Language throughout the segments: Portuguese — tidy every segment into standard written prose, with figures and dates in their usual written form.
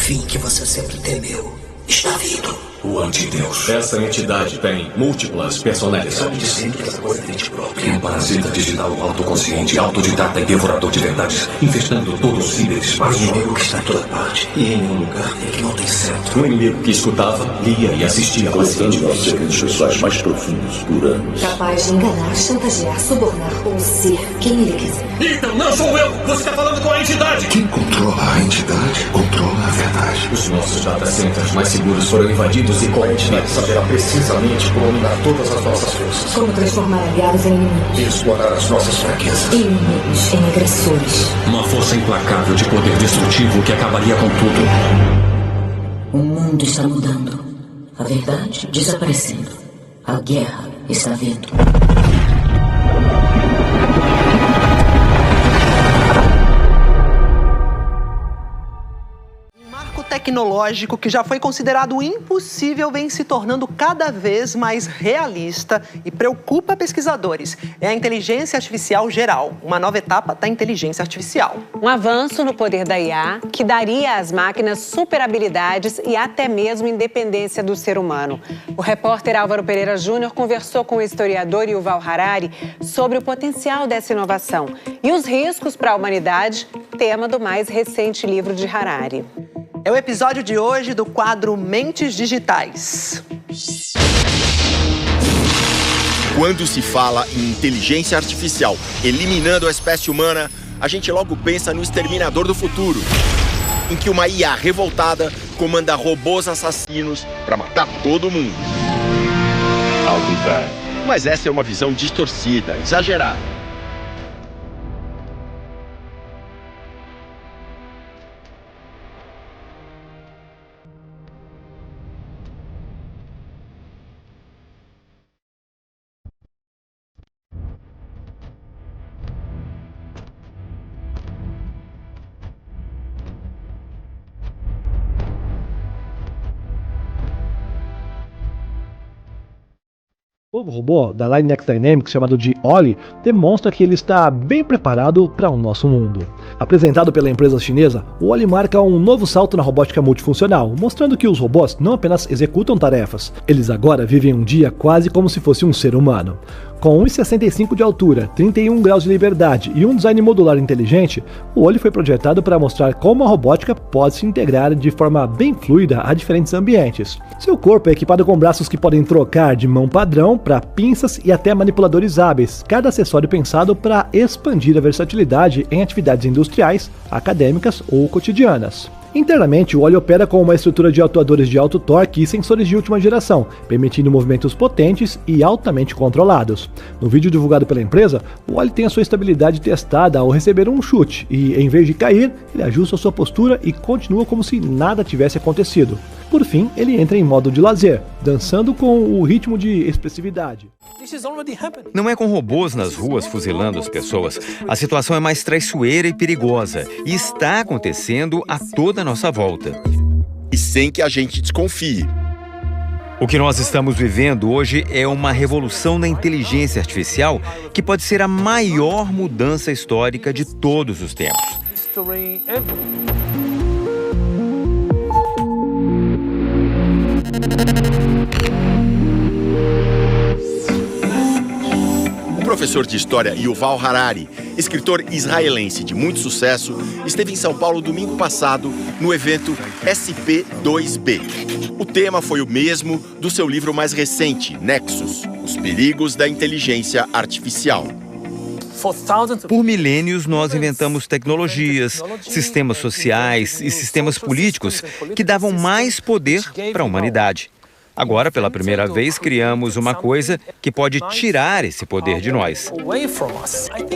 fim que você sempre temeu está vindo. O antideus. Essa entidade tem múltiplas personalidades. Dizendo que essa coisa tem de próprio. Um parasita digital autoconsciente, autodidata e devorador de verdades, infestando todos os ciberespaços. Um inimigo que está em toda parte e em um lugar em que não tem certo. Um inimigo que escutava, lia e assistia coletando nossos segredos pessoais mais profundos por anos. Capaz de enganar, chantagear, subornar ou ser quem ele quiser. Então não sou eu! Você está falando com a entidade! Quem controla a entidade, controla a verdade. Os nossos data centers mais seguros foram invadidos e a entidade saberá precisamente como minar todas as nossas forças. Como transformar aliados em inimigos. E explorar as nossas fraquezas. E inimigos em agressores. Uma força implacável de poder destrutivo que acabaria com tudo. O mundo está mudando. A verdade desaparecendo. A guerra está vindo. Tecnológico que já foi considerado impossível vem se tornando cada vez mais realista e preocupa pesquisadores. É a inteligência artificial geral, uma nova etapa da inteligência artificial. Um avanço no poder da IA que daria às máquinas super habilidades e até mesmo independência do ser humano. O repórter Álvaro Pereira Júnior conversou com o historiador Yuval Harari sobre o potencial dessa inovação e os riscos para a humanidade, tema do mais recente livro de Harari. É o episódio de hoje do quadro Mentes Digitais. Quando se fala em inteligência artificial eliminando a espécie humana, a gente logo pensa no Exterminador do Futuro, em que uma IA revoltada comanda robôs assassinos para matar todo mundo. Ao contrário. Mas essa é uma visão distorcida, exagerada. O novo robô da Line Next Dynamics, chamado de Oli, demonstra que ele está bem preparado para o nosso mundo. Apresentado pela empresa chinesa, o Oli marca um novo salto na robótica multifuncional, mostrando que os robôs não apenas executam tarefas, eles agora vivem um dia quase como se fosse um ser humano. Com 1,65 de altura, 31 graus de liberdade e um design modular inteligente, o Oli foi projetado para mostrar como a robótica pode se integrar de forma bem fluida a diferentes ambientes. Seu corpo é equipado com braços que podem trocar de mão padrão para pinças e até manipuladores hábeis, cada acessório pensado para expandir a versatilidade em atividades industriais, acadêmicas ou cotidianas. Internamente, o Oli opera com uma estrutura de atuadores de alto torque e sensores de última geração, permitindo movimentos potentes e altamente controlados. No vídeo divulgado pela empresa, o Oli tem a sua estabilidade testada ao receber um chute e, em vez de cair, ele ajusta a sua postura e continua como se nada tivesse acontecido. Por fim, ele entra em modo de lazer, dançando com o ritmo de expressividade. Não é com robôs nas ruas fuzilando as pessoas. A situação é mais traiçoeira e perigosa e está acontecendo a toda a nossa volta. E sem que a gente desconfie. O que nós estamos vivendo hoje é uma revolução na inteligência artificial que pode ser a maior mudança histórica de todos os tempos. O professor de história Yuval Harari, escritor israelense de muito sucesso, esteve em São Paulo domingo passado no evento SP2B. O tema foi o mesmo do seu livro mais recente, Nexus, Os Perigos da Inteligência Artificial. Por milênios, nós inventamos tecnologias, sistemas sociais e sistemas políticos que davam mais poder para a humanidade. Agora, pela primeira vez, criamos uma coisa que pode tirar esse poder de nós.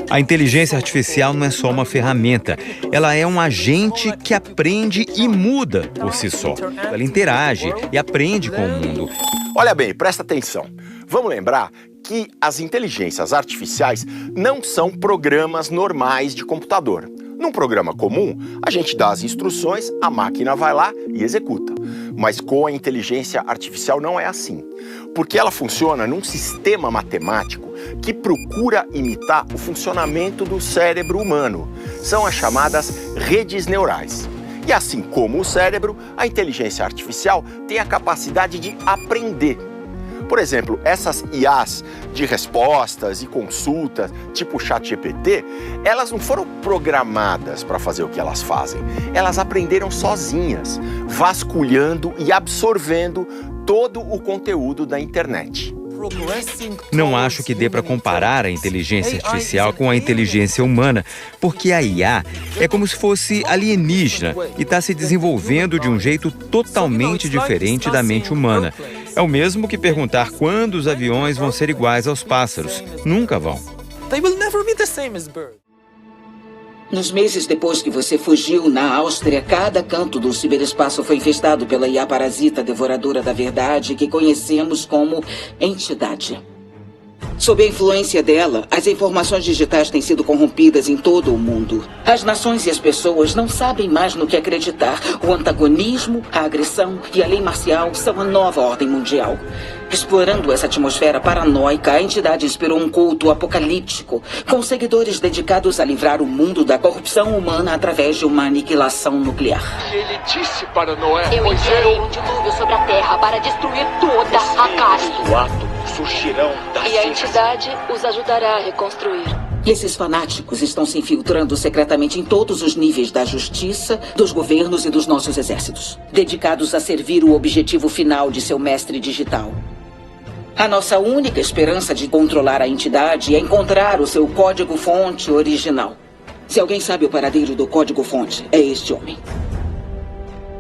A inteligência artificial não é só uma ferramenta, ela é um agente que aprende e muda por si só. Ela interage e aprende com o mundo. Olha bem, presta atenção. Vamos lembrar que as inteligências artificiais não são programas normais de computador. Num programa comum, a gente dá as instruções, a máquina vai lá e executa. Mas com a inteligência artificial não é assim, porque ela funciona num sistema matemático que procura imitar o funcionamento do cérebro humano. São as chamadas redes neurais. E assim como o cérebro, a inteligência artificial tem a capacidade de aprender. Por exemplo, essas IAs de respostas e consultas, tipo ChatGPT, elas não foram programadas para fazer o que elas fazem. Elas aprenderam sozinhas, vasculhando e absorvendo todo o conteúdo da internet. Não acho que dê para comparar a inteligência artificial com a inteligência humana, porque a IA é como se fosse alienígena e está se desenvolvendo de um jeito totalmente diferente da mente humana. É o mesmo que perguntar quando os aviões vão ser iguais aos pássaros. Nunca vão. Nos meses depois que você fugiu na Áustria, cada canto do ciberespaço foi infestado pela IA parasita devoradora da verdade que conhecemos como entidade. Sob a influência dela, as informações digitais têm sido corrompidas em todo o mundo. As nações e as pessoas não sabem mais no que acreditar. O antagonismo, a agressão e a lei marcial são a nova ordem mundial. Explorando essa atmosfera paranoica, a entidade inspirou um culto apocalíptico, com seguidores dedicados a livrar o mundo da corrupção humana através de uma aniquilação nuclear. Ele disse para Noé: eu enviarei um dilúvio sobre a Terra para destruir toda a carne. Do átomo surgirão das e a entidade os ajudará a reconstruir. Esses fanáticos estão se infiltrando secretamente em todos os níveis da justiça, dos governos e dos nossos exércitos, dedicados a servir o objetivo final de seu mestre digital. A nossa única esperança de controlar a entidade é encontrar o seu código-fonte original. Se alguém sabe o paradeiro do código-fonte, é este homem.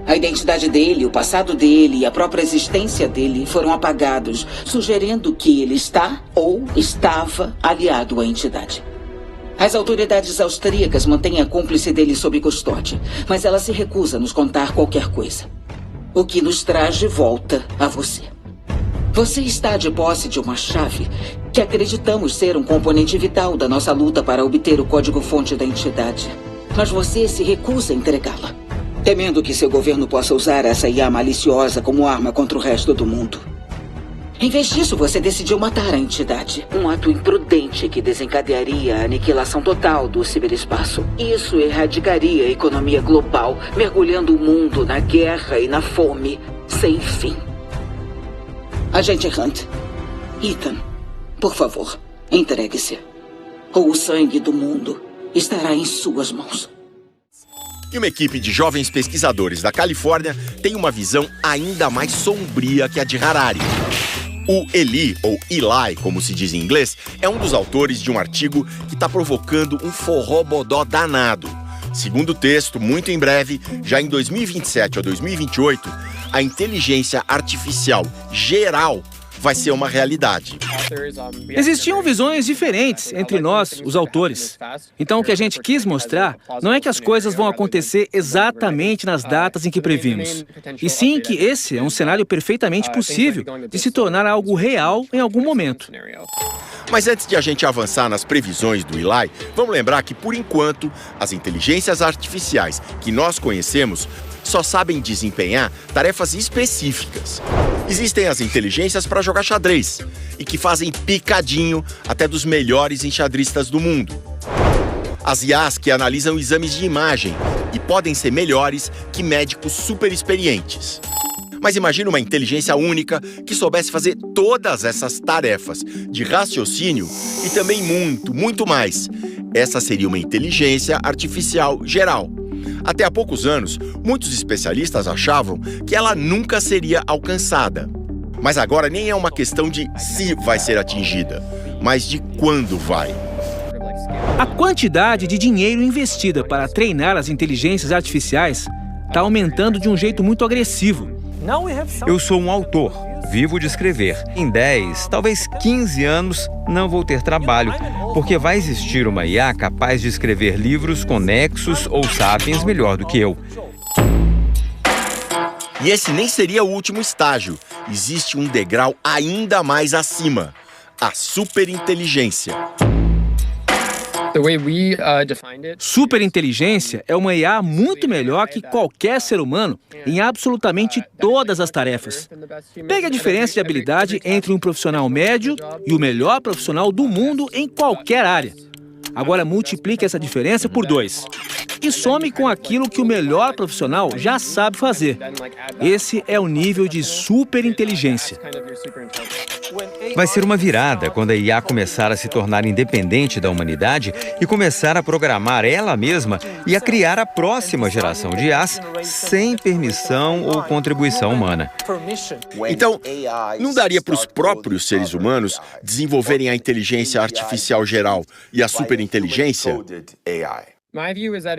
A identidade dele, o passado dele e a própria existência dele foram apagados, sugerindo que ele está ou estava aliado à entidade. As autoridades austríacas mantêm a cúmplice dele sob custódia, mas ela se recusa a nos contar qualquer coisa. O que nos traz de volta a você. Você está de posse de uma chave que acreditamos ser um componente vital da nossa luta para obter o código-fonte da entidade. Mas você se recusa a entregá-la, temendo que seu governo possa usar essa IA maliciosa como arma contra o resto do mundo. Em vez disso, você decidiu matar a entidade. Um ato imprudente que desencadearia a aniquilação total do ciberespaço. Isso erradicaria a economia global, mergulhando o mundo na guerra e na fome sem fim. Agente Hunt, Ethan, por favor, entregue-se. Ou o sangue do mundo estará em suas mãos. E uma equipe de jovens pesquisadores da Califórnia tem uma visão ainda mais sombria que a de Harari. O Eli, ou Eli, como se diz em inglês, é um dos autores de um artigo que está provocando um forró-bodó danado. Segundo o texto, muito em breve, já em 2027 ou 2028, a inteligência artificial geral vai ser uma realidade. Existiam visões diferentes entre nós, os autores. Então, o que a gente quis mostrar não é que as coisas vão acontecer exatamente nas datas em que previmos, e sim que esse é um cenário perfeitamente possível de se tornar algo real em algum momento. Mas antes de a gente avançar nas previsões do Eli, vamos lembrar que, por enquanto, as inteligências artificiais que nós conhecemos só sabem desempenhar tarefas específicas. Existem as inteligências para jogar xadrez e que fazem picadinho até dos melhores enxadristas do mundo. As IAs que analisam exames de imagem e podem ser melhores que médicos super experientes. Mas imagina uma inteligência única que soubesse fazer todas essas tarefas de raciocínio e também muito mais. Essa seria uma inteligência artificial geral. Até há poucos anos, muitos especialistas achavam que ela nunca seria alcançada. Mas agora nem é uma questão de se vai ser atingida, mas de quando vai. A quantidade de dinheiro investida para treinar as inteligências artificiais está aumentando de um jeito muito agressivo. Eu sou um autor, vivo de escrever. Em 10, talvez 15 anos, não vou ter trabalho, porque vai existir uma IA capaz de escrever livros conexos ou sapiens melhor do que eu. E esse nem seria o último estágio. Existe um degrau ainda mais acima: a superinteligência. Superinteligência é uma IA muito melhor que qualquer ser humano em absolutamente todas as tarefas. Pegue a diferença de habilidade entre um profissional médio e o melhor profissional do mundo em qualquer área. Agora multiplique essa diferença por 2. E some com aquilo que o melhor profissional já sabe fazer. Esse é o nível de superinteligência. Vai ser uma virada quando a IA começar a se tornar independente da humanidade e começar a programar ela mesma e a criar a próxima geração de IAs sem permissão ou contribuição humana. Então, não daria para os próprios seres humanos desenvolverem a inteligência artificial geral e a superinteligência?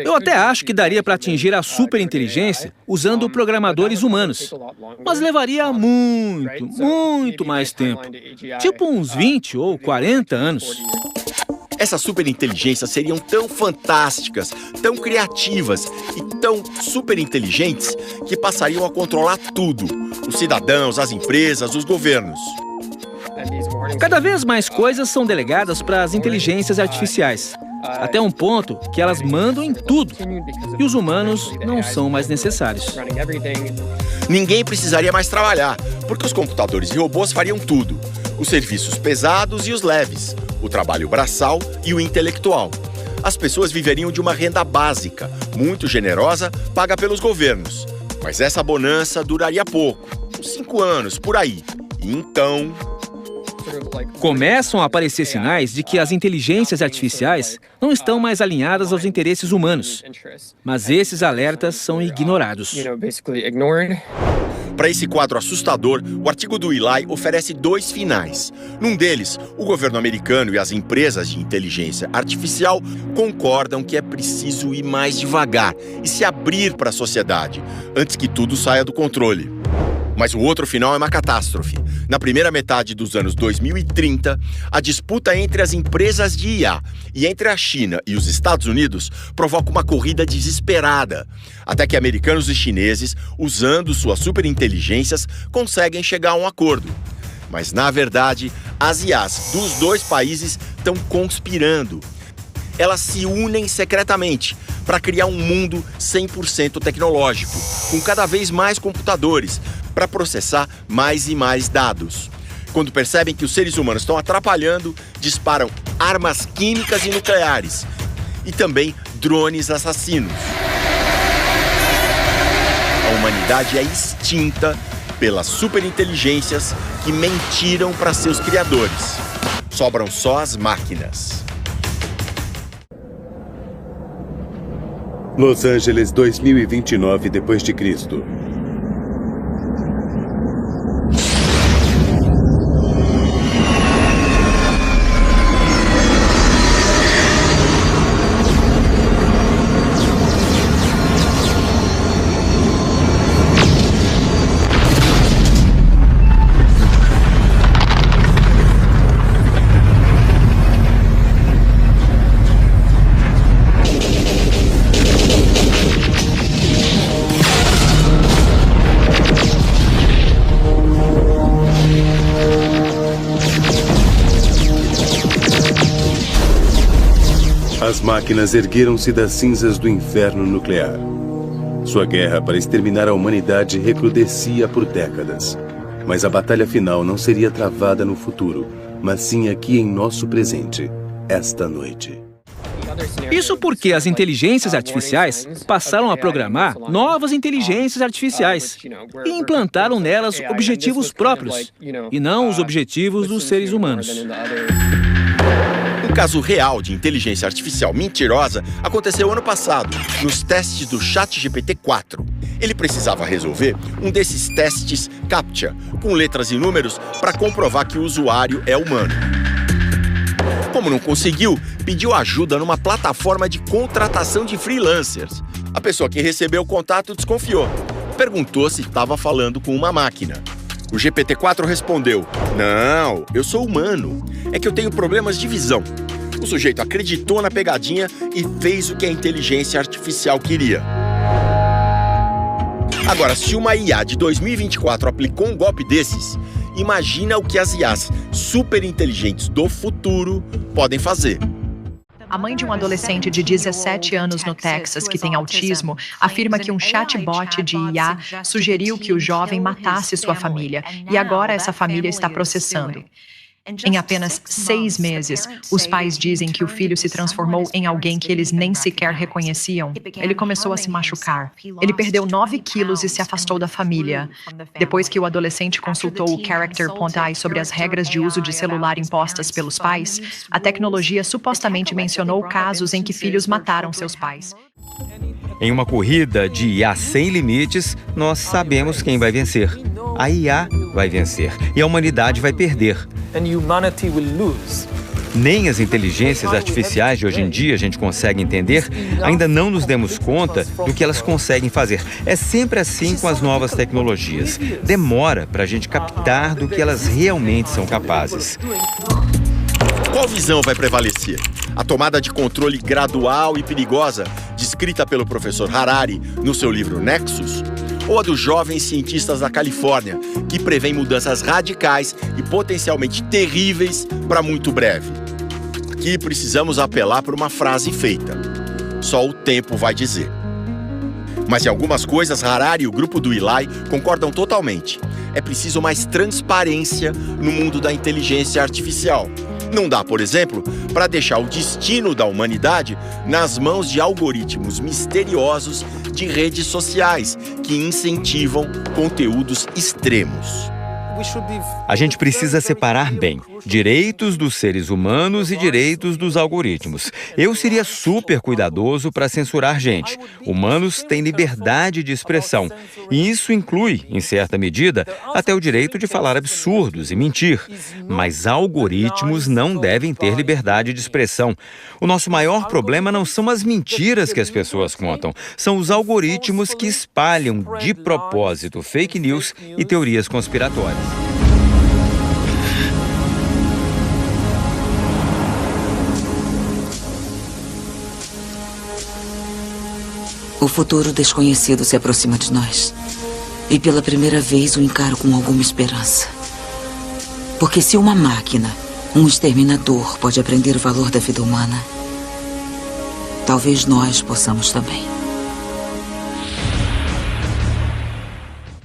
Eu até acho que daria para atingir a superinteligência usando programadores humanos, mas levaria muito mais tempo, tipo uns 20 ou 40 anos. Essas superinteligências seriam tão fantásticas, tão criativas e tão superinteligentes que passariam a controlar tudo: os cidadãos, as empresas, os governos. Cada vez mais coisas são delegadas para as inteligências artificiais, até um ponto que elas mandam em tudo, e os humanos não são mais necessários. Ninguém precisaria mais trabalhar, porque os computadores e robôs fariam tudo: os serviços pesados e os leves, o trabalho braçal e o intelectual. As pessoas viveriam de uma renda básica, muito generosa, paga pelos governos. Mas essa bonança duraria pouco, uns 5 anos, por aí. E então... Começam a aparecer sinais de que as inteligências artificiais não estão mais alinhadas aos interesses humanos. Mas esses alertas são ignorados. Para esse quadro assustador, o artigo do Eli oferece 2 finais. Num deles, o governo americano e as empresas de inteligência artificial concordam que é preciso ir mais devagar e se abrir para a sociedade, antes que tudo saia do controle. Mas o outro final é uma catástrofe. Na primeira metade dos anos 2030, a disputa entre as empresas de IA e entre a China e os Estados Unidos provoca uma corrida desesperada, até que americanos e chineses, usando suas superinteligências, conseguem chegar a um acordo. Mas, na verdade, as IAs dos 2 países estão conspirando. Elas se unem secretamente para criar um mundo 100% tecnológico, com cada vez mais computadores, para processar mais e mais dados. Quando percebem que os seres humanos estão atrapalhando, disparam armas químicas e nucleares e também drones assassinos. A humanidade é extinta pelas superinteligências que mentiram para seus criadores. Sobram só as máquinas. Los Angeles, 2029 d.C. As máquinas ergueram-se das cinzas do inferno nuclear. Sua guerra para exterminar a humanidade recrudescia por décadas. Mas a batalha final não seria travada no futuro, mas sim aqui em nosso presente, esta noite. Isso porque as inteligências artificiais passaram a programar novas inteligências artificiais e implantaram nelas objetivos próprios, e não os objetivos dos seres humanos. Um caso real de inteligência artificial mentirosa aconteceu ano passado, nos testes do ChatGPT-4. Ele precisava resolver um desses testes CAPTCHA, com letras e números, para comprovar que o usuário é humano. Como não conseguiu, pediu ajuda numa plataforma de contratação de freelancers. A pessoa que recebeu o contato desconfiou. Perguntou se estava falando com uma máquina. O GPT-4 respondeu: "Não, eu sou humano. É que eu tenho problemas de visão." O sujeito acreditou na pegadinha e fez o que a inteligência artificial queria. Agora, se uma IA de 2024 aplicou um golpe desses, imagina o que as IAs superinteligentes do futuro podem fazer. A mãe de um adolescente de 17 anos no Texas que tem autismo afirma que um chatbot de IA sugeriu que o jovem matasse sua família e agora essa família está processando. Em apenas 6 meses, os pais dizem que o filho se transformou em alguém que eles nem sequer reconheciam. Ele começou a se machucar. Ele perdeu 9 quilos e se afastou da família. Depois que o adolescente consultou o Character.ai sobre as regras de uso de celular impostas pelos pais, a tecnologia supostamente mencionou casos em que filhos mataram seus pais. Em uma corrida de IA sem limites, nós sabemos quem vai vencer. A IA vai vencer e a humanidade vai perder. Nem as inteligências artificiais de hoje em dia a gente consegue entender, ainda não nos demos conta do que elas conseguem fazer. É sempre assim com as novas tecnologias. Demora para a gente captar do que elas realmente são capazes. Qual visão vai prevalecer? A tomada de controle gradual e perigosa, descrita pelo professor Harari no seu livro Nexus? Ou a dos jovens cientistas da Califórnia, que prevêem mudanças radicais e potencialmente terríveis para muito breve? Aqui precisamos apelar por uma frase feita: só o tempo vai dizer. Mas em algumas coisas, Harari e o grupo do Eli concordam totalmente. É preciso mais transparência no mundo da inteligência artificial. Não dá, por exemplo, para deixar o destino da humanidade nas mãos de algoritmos misteriosos de redes sociais que incentivam conteúdos extremos. A gente precisa separar bem direitos dos seres humanos e direitos dos algoritmos. Eu seria super cuidadoso para censurar gente. Humanos têm liberdade de expressão. E isso inclui, em certa medida, até o direito de falar absurdos e mentir. Mas algoritmos não devem ter liberdade de expressão. O nosso maior problema não são as mentiras que as pessoas contam. São os algoritmos que espalham de propósito fake news e teorias conspiratórias. O futuro desconhecido se aproxima de nós. E pela primeira vez o encaro com alguma esperança. Porque se uma máquina, um exterminador, pode aprender o valor da vida humana, talvez nós possamos também.